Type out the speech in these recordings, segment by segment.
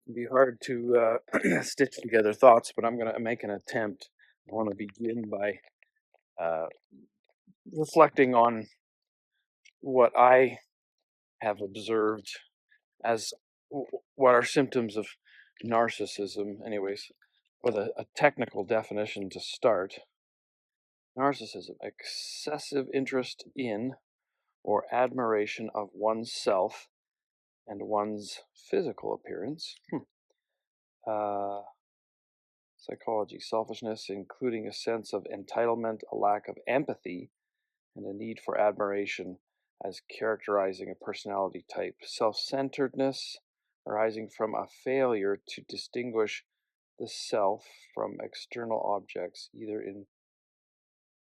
It'd be hard to stitch together thoughts, but I'm going to make an attempt. I want to begin by uh, reflecting on what I have observed as what are symptoms of narcissism, anyways, with a technical definition to start. Narcissism, excessive interest in or admiration of oneself and one's physical appearance. Uh, Psychology, selfishness, including a sense of entitlement, a lack of empathy, and a need for admiration as characterizing a personality type. Self-centeredness arising from a failure to distinguish the self from external objects, either in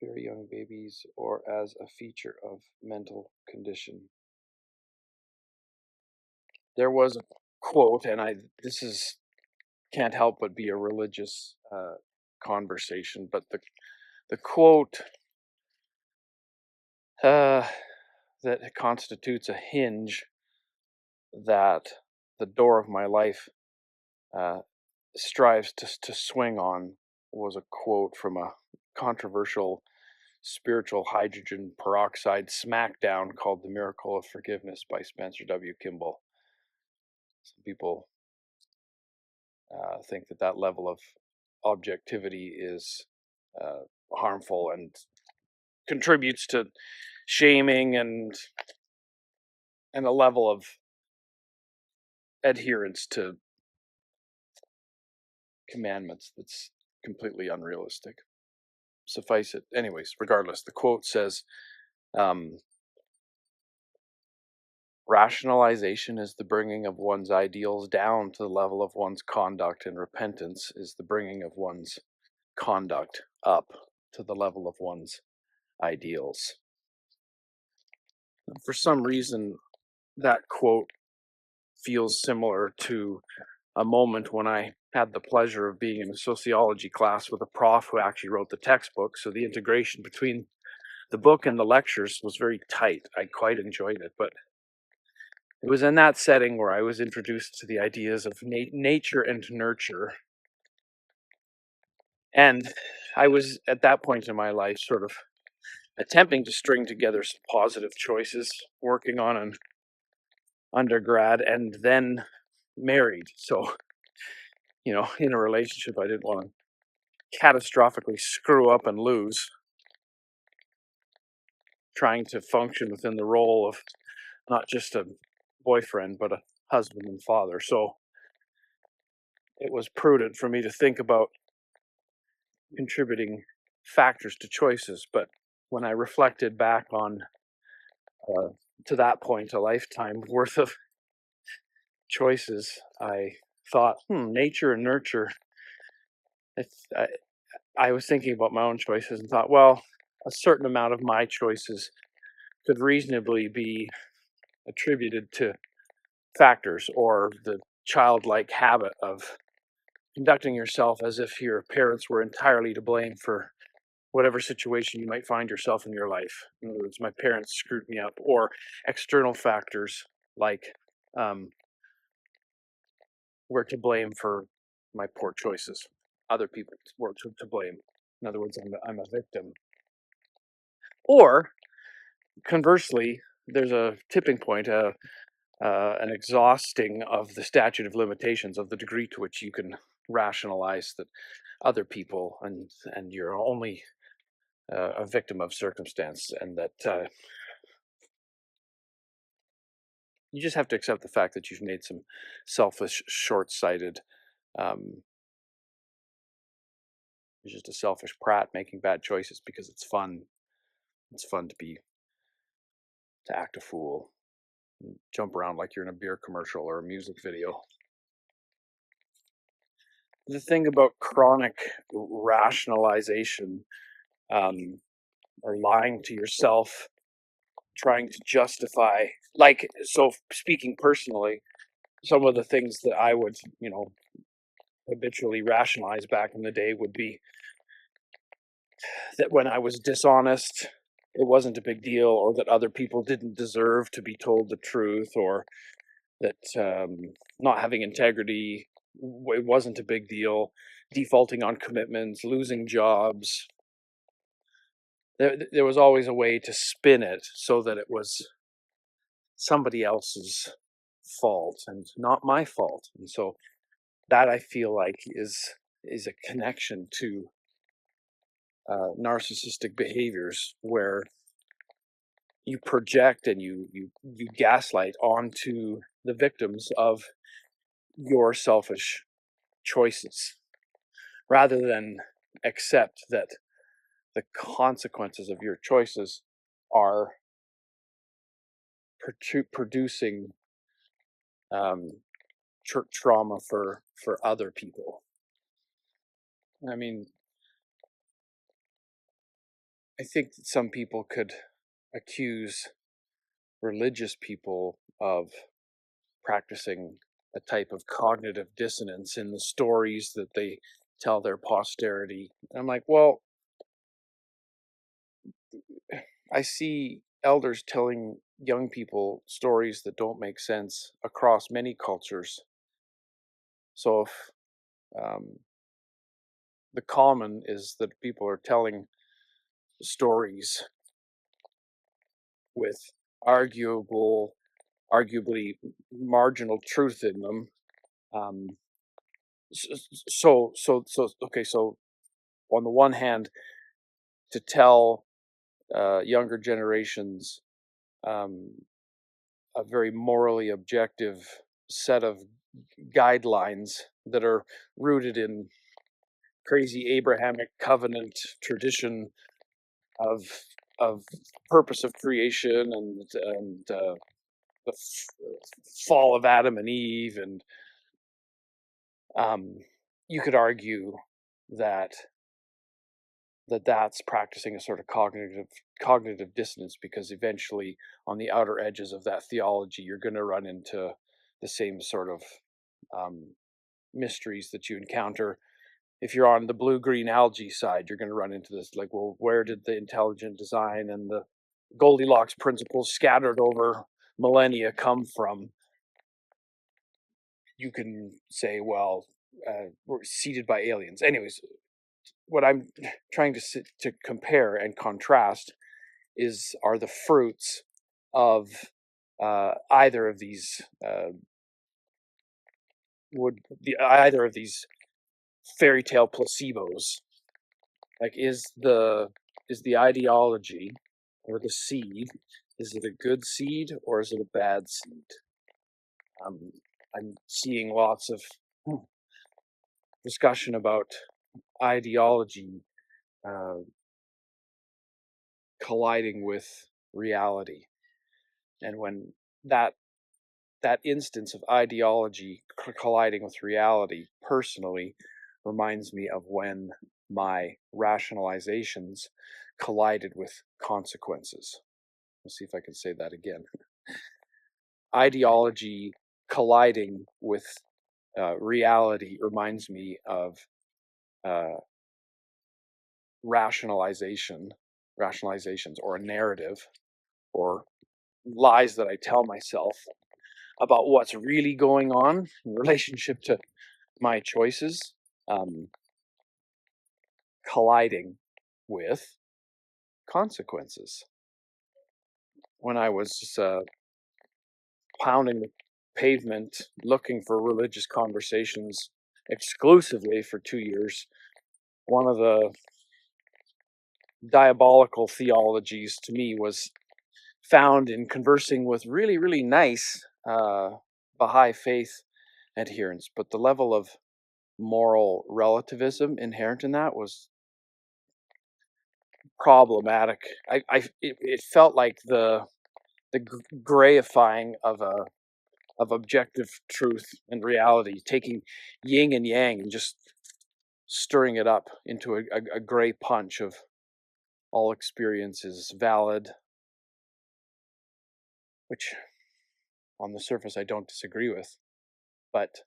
very young babies or as a feature of mental condition. There was a quote, and this is can't help but be a religious conversation, but the quote that constitutes a hinge that the door of my life uh, strives to swing on was a quote from a controversial spiritual hydrogen peroxide smackdown called The Miracle of Forgiveness by Spencer W. Kimball. Some people think that level of objectivity is harmful and contributes to shaming and a level of adherence to commandments that's completely unrealistic. Suffice it, anyways, regardless, the quote says, rationalization is the bringing of one's ideals down to the level of one's conduct, and repentance is the bringing of one's conduct up to the level of one's ideals. For some reason, that quote feels similar to a moment when I had the pleasure of being in a sociology class with a prof who actually wrote the textbook. So the integration between the book and the lectures was very tight. I quite enjoyed it, but it was in that setting where I was introduced to the ideas of nature and nurture. And I was at that point in my life sort of attempting to string together some positive choices, working on an undergrad, and then married. So, in a relationship I didn't want to catastrophically screw up and lose, trying to function within the role of not just a boyfriend, but a husband and father. So it was prudent for me to think about contributing factors to choices. But when I reflected back on, to that point, a lifetime worth of choices, I thought, nature and nurture. I was thinking about my own choices and thought, well, a certain amount of my choices could reasonably be attributed to factors or the childlike habit of conducting yourself as if your parents were entirely to blame for whatever situation you might find yourself in your life. In other words, my parents screwed me up, or external factors like were to blame for my poor choices. Other people were to blame. In other words, I'm a victim. Or conversely, there's a tipping point, an exhausting of the statute of limitations of the degree to which you can rationalize that other people and you're only a victim of circumstance, and that you just have to accept the fact that you've made some selfish, short-sighted, you're just a selfish prat making bad choices because it's fun. It's fun to act a fool, and jump around like you're in a beer commercial or a music video. The thing about chronic rationalization, or lying to yourself, trying to justify, so speaking personally, some of the things that I would, habitually rationalize back in the day would be that when I was dishonest, it wasn't a big deal, or that other people didn't deserve to be told the truth, or that not having integrity, it wasn't a big deal, defaulting on commitments, losing jobs. There was always a way to spin it so that it was somebody else's fault and not my fault. And so that, I feel like, is a connection to narcissistic behaviors, where you project and you gaslight onto the victims of your selfish choices, rather than accept that the consequences of your choices are producing trauma for other people. I mean, I think that some people could accuse religious people of practicing a type of cognitive dissonance in the stories that they tell their posterity. And I'm like, well, I see elders telling young people stories that don't make sense across many cultures. So if the common is that people are telling stories with arguably marginal truth in them, um, okay, so on the one hand, to tell younger generations um, a very morally objective set of guidelines that are rooted in crazy Abrahamic covenant tradition of of purpose of creation and the fall of Adam and Eve, and um, you could argue that that's practicing a sort of cognitive dissonance, because eventually on the outer edges of that theology you're going to run into the same sort of um, mysteries that you encounter if you're on the blue-green algae side. You're going to run into this, like, well, where did the intelligent design and the Goldilocks principles scattered over millennia come from? You can say, well, we're seeded by aliens. Anyways, what I'm trying to compare and contrast are the fruits of either of these either of these fairy tale placebos. Like, is the ideology or the seed, is it a good seed or is it a bad seed? I'm seeing lots of discussion about ideology uh, colliding with reality, and when that instance of ideology colliding with reality personally reminds me of when my rationalizations collided with consequences. Let's see if I can say that again. Ideology colliding with reality reminds me of uh, rationalizations, or a narrative, or lies that I tell myself about what's really going on in relationship to my choices, um, colliding with consequences. When I was pounding the pavement looking for religious conversations exclusively for 2 years, one of the diabolical theologies to me was found in conversing with really, really nice Baha'i faith adherents, but the level of moral relativism inherent in that was problematic. It felt like the grayifying of objective truth and reality, taking yin and yang and just stirring it up into a gray punch of all experience is valid, which on the surface I don't disagree with, but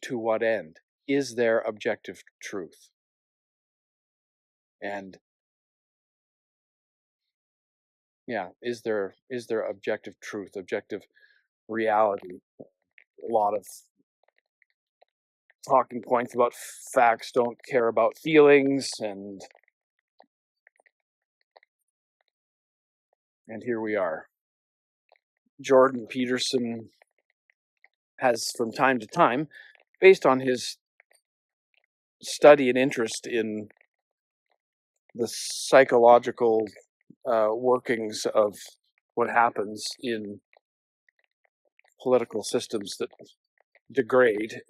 to what end? Is there objective truth? And yeah, is there objective truth, objective reality. A lot of talking points about facts don't care about feelings, and here we are. Jordan Peterson has, from time to time, based on his study and interest in the psychological workings of what happens in political systems that degrade,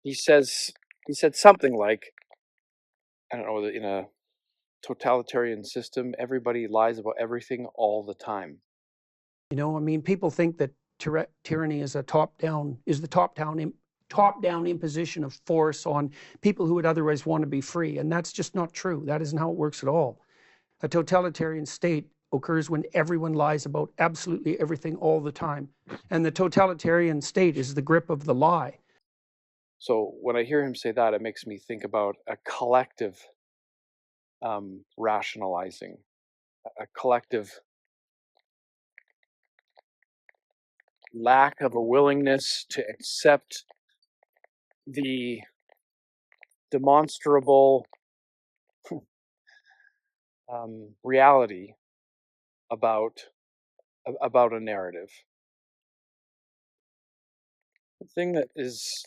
he said something like, I don't know, in a totalitarian system, everybody lies about everything all the time. You know, I mean, people think that tyranny is the top-down imposition of force on people who would otherwise want to be free, and that's just not true. That isn't how it works at all. A totalitarian state occurs when everyone lies about absolutely everything all the time, and the totalitarian state is the grip of the lie. So when I hear him say that, it makes me think about a collective rationalizing, a collective lack of a willingness to accept the demonstrable reality about a narrative. The thing that is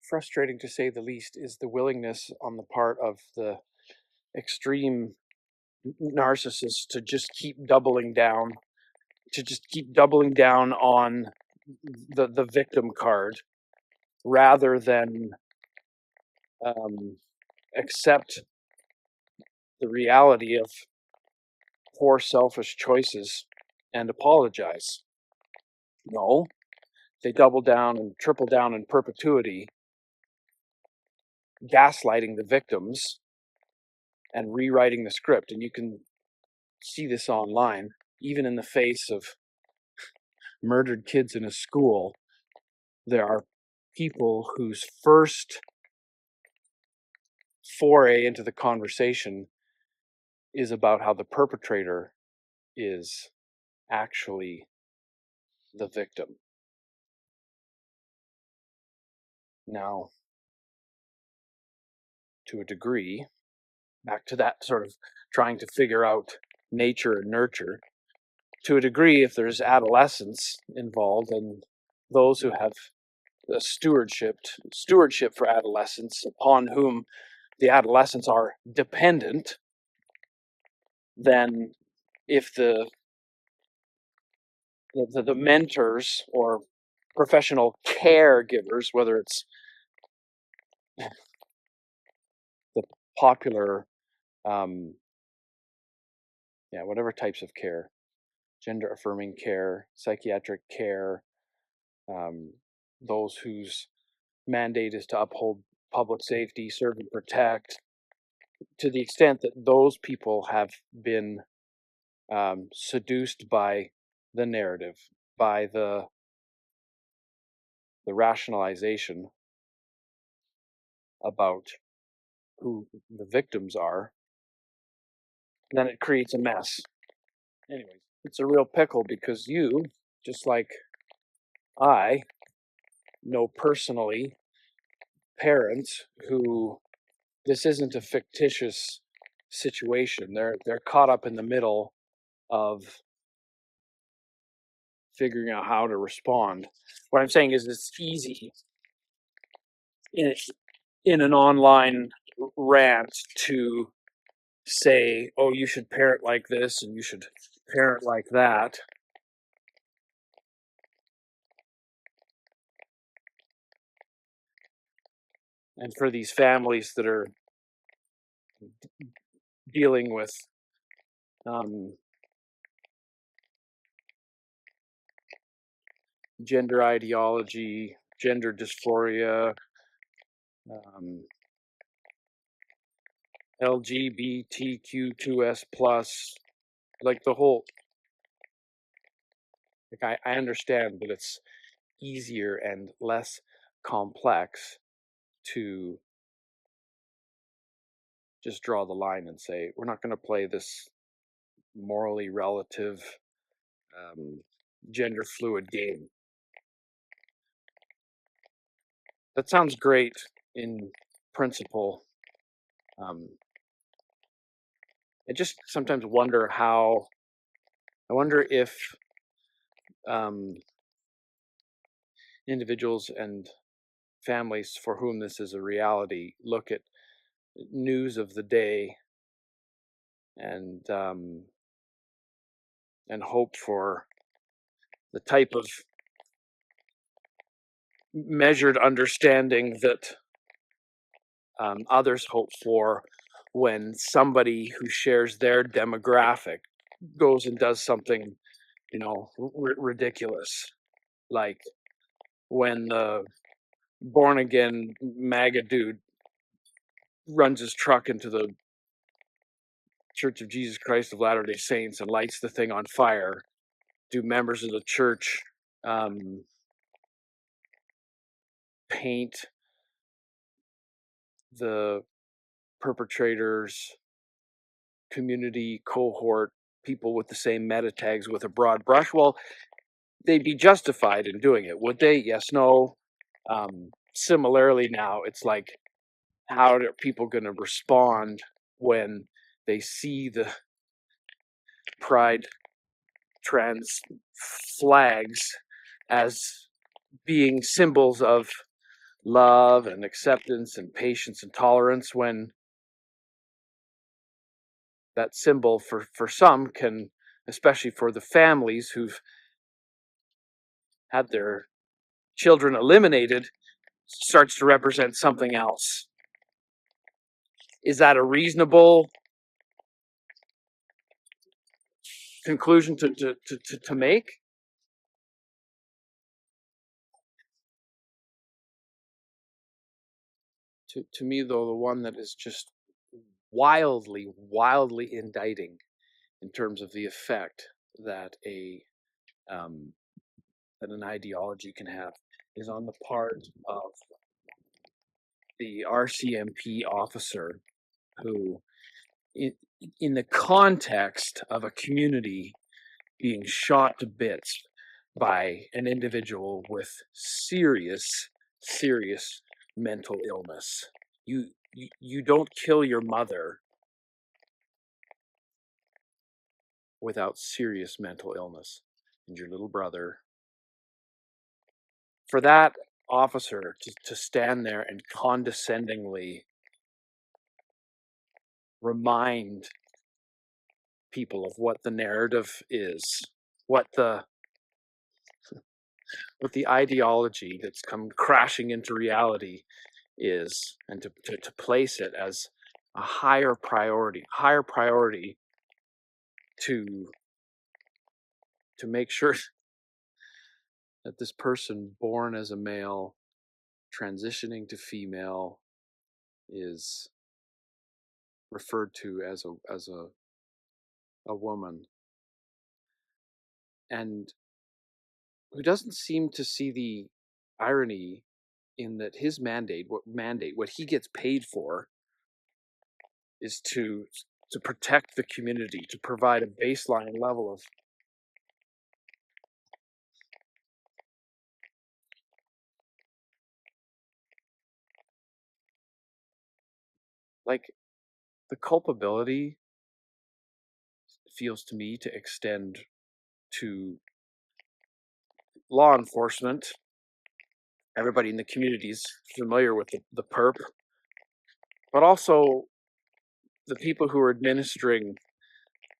frustrating, to say the least, is the willingness on the part of the extreme narcissists to just keep doubling down, on the victim card, rather than accept the reality of poor selfish choices and apologize. No, they double down and triple down in perpetuity, gaslighting the victims and rewriting the script. And you can see this online, even in the face of murdered kids in a school. There are people whose first foray into the conversation is about how the perpetrator is actually the victim. Now, to a degree, back to that sort of trying to figure out nature and nurture, to a degree, if there's adolescents involved and those who have the stewardship for adolescents, upon whom the adolescents are dependent, then if the mentors or professional caregivers, whether it's the popular, whatever types of care, gender affirming care, psychiatric care, those whose mandate is to uphold public safety, serve and protect, to the extent that those people have been seduced by the narrative, by the rationalization about who the victims are, then it creates a mess. Anyways, it's a real pickle, because you, just like I, know personally parents who, this isn't a fictitious situation. They're caught up in the middle of figuring out how to respond. What I'm saying is, it's easy in an online rant to say, oh, you should parent like this and you should parent like that. And for these families that are dealing with gender ideology, gender dysphoria, LGBTQ2S plus, like the whole, like I understand that it's easier and less complex to just draw the line and say, we're not going to play this morally relative gender fluid game. That sounds great in principle. I just sometimes wonder if individuals and families for whom this is a reality look at news of the day and hope for the type of measured understanding that others hope for when somebody who shares their demographic goes and does something, ridiculous, like when the born again MAGA dude runs his truck into the Church of Jesus Christ of Latter-day Saints and lights the thing on fire. Do members of the church paint the perpetrators, community cohort, people with the same meta tags with a broad brush? Well, they'd be justified in doing it, would they? Yes, no. Similarly, now it's like, how are people going to respond when they see the pride trans flags as being symbols of love and acceptance and patience and tolerance, when that symbol for some can, especially for the families who've had their children eliminated, starts to represent something else? Is that a reasonable conclusion to make? To me, though, the one that is just wildly indicting in terms of the effect that that an ideology can have is on the part of the RCMP officer who, in the context of a community being shot to bits by an individual with serious mental illness, you don't kill your mother without serious mental illness and your little brother. For that officer to stand there and condescendingly remind people of what the narrative is, what the ideology that's come crashing into reality is, and to place it as a higher priority to make sure that this person born as a male transitioning to female is referred to as a woman, and who doesn't seem to see the irony in that his what he gets paid for is to protect the community, to provide a baseline level of like, the culpability feels to me to extend to law enforcement. Everybody in the community is familiar with the perp, but also the people who are administering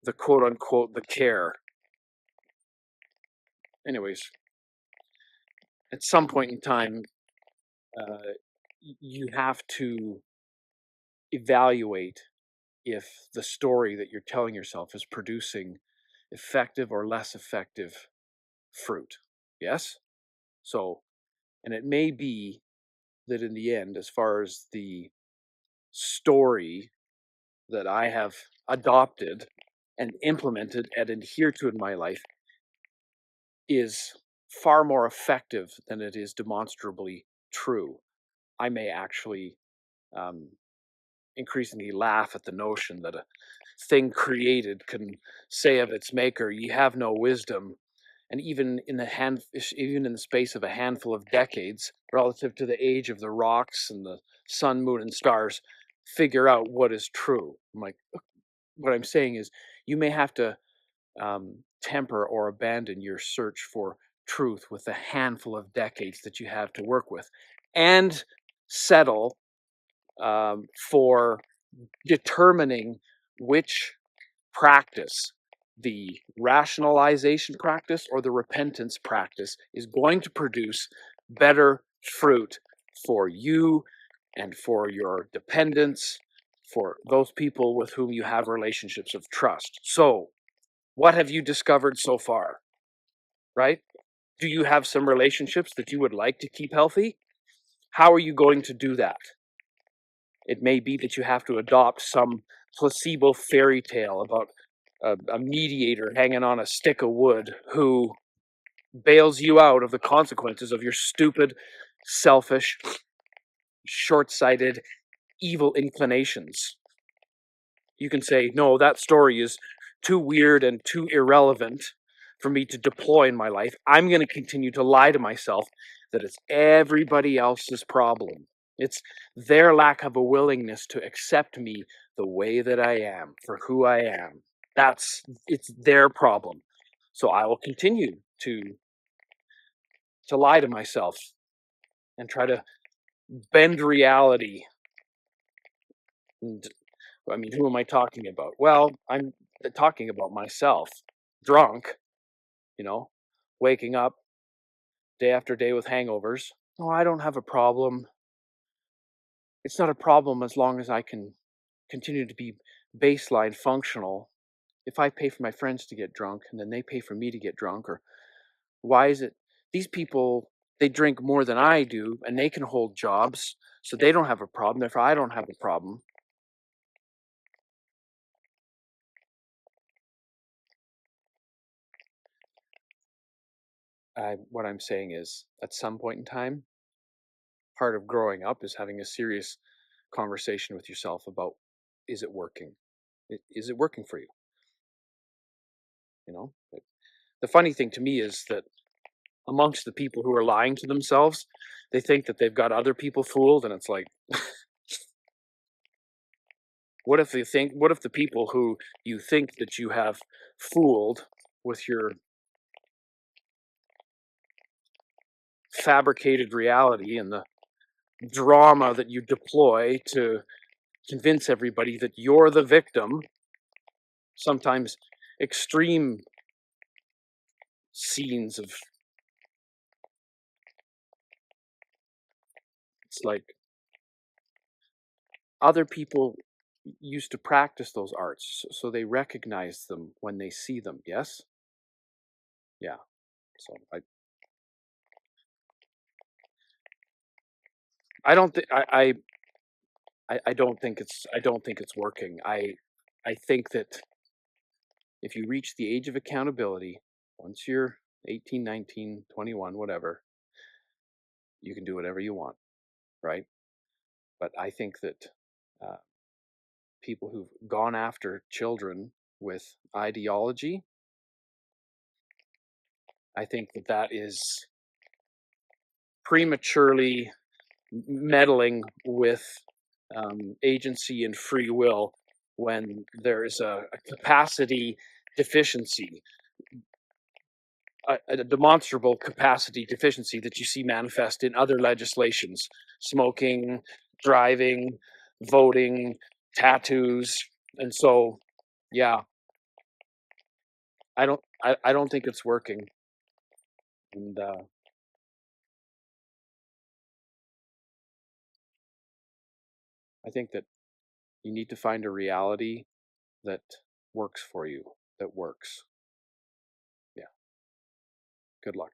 the quote unquote the care. Anyways, at some point in time, you have to evaluate if the story that you're telling yourself is producing effective or less effective fruit. Yes? So, and it may be that in the end, as far as the story that I have adopted and implemented and adhered to in my life is far more effective than it is demonstrably true, I may actually increasingly laugh at the notion that a thing created can say of its maker, "Ye have no wisdom," and even in the space of a handful of decades, relative to the age of the rocks and the sun, moon, and stars, figure out what is true. What I'm saying is, you may have to temper or abandon your search for truth with the handful of decades that you have to work with, and settle for determining which practice, the rationalization practice or the repentance practice, is going to produce better fruit for you and for your dependents, for those people with whom you have relationships of trust. So, what have you discovered so far? Right? Do you have some relationships that you would like to keep healthy? How are you going to do that? It may be that you have to adopt some placebo fairy tale about a mediator hanging on a stick of wood who bails you out of the consequences of your stupid, selfish, short-sighted, evil inclinations. You can say, no, that story is too weird and too irrelevant for me to deploy in my life. I'm going to continue to lie to myself that it's everybody else's problem. It's their lack of a willingness to accept me the way that I am, for who I am. It's their problem. So I will continue to lie to myself and try to bend reality. And, I mean, who am I talking about? Well, I'm talking about myself. Drunk, you know, waking up day after day with hangovers. Oh, I don't have a problem. It's not a problem as long as I can continue to be baseline functional. If I pay for my friends to get drunk and then they pay for me to get drunk, or why is it these people, they drink more than I do and they can hold jobs, so they don't have a problem, therefore I don't have a problem. What I'm saying is, at some point in time, part of growing up is having a serious conversation with yourself about, is it working? Is it working for you? You know, the funny thing to me is that amongst the people who are lying to themselves, they think that they've got other people fooled, and it's like, what if the people who you think that you have fooled with your fabricated reality and the drama that you deploy to convince everybody that you're the victim, sometimes extreme scenes of, it's like other people used to practice those arts, so they recognize them when they see them. Yes? Yeah. So I don't think I don't think it's working. I think that if you reach the age of accountability, once you're 18, 19, 21, whatever, you can do whatever you want, right? But I think that uh, people who've gone after children with ideology, I think that that is prematurely meddling with agency and free will when there is a capacity deficiency, a demonstrable capacity deficiency that you see manifest in other legislations: smoking, driving, voting, tattoos. And so, yeah, I don't think it's working. And I think that you need to find a reality that works for you, that works. Yeah. Good luck.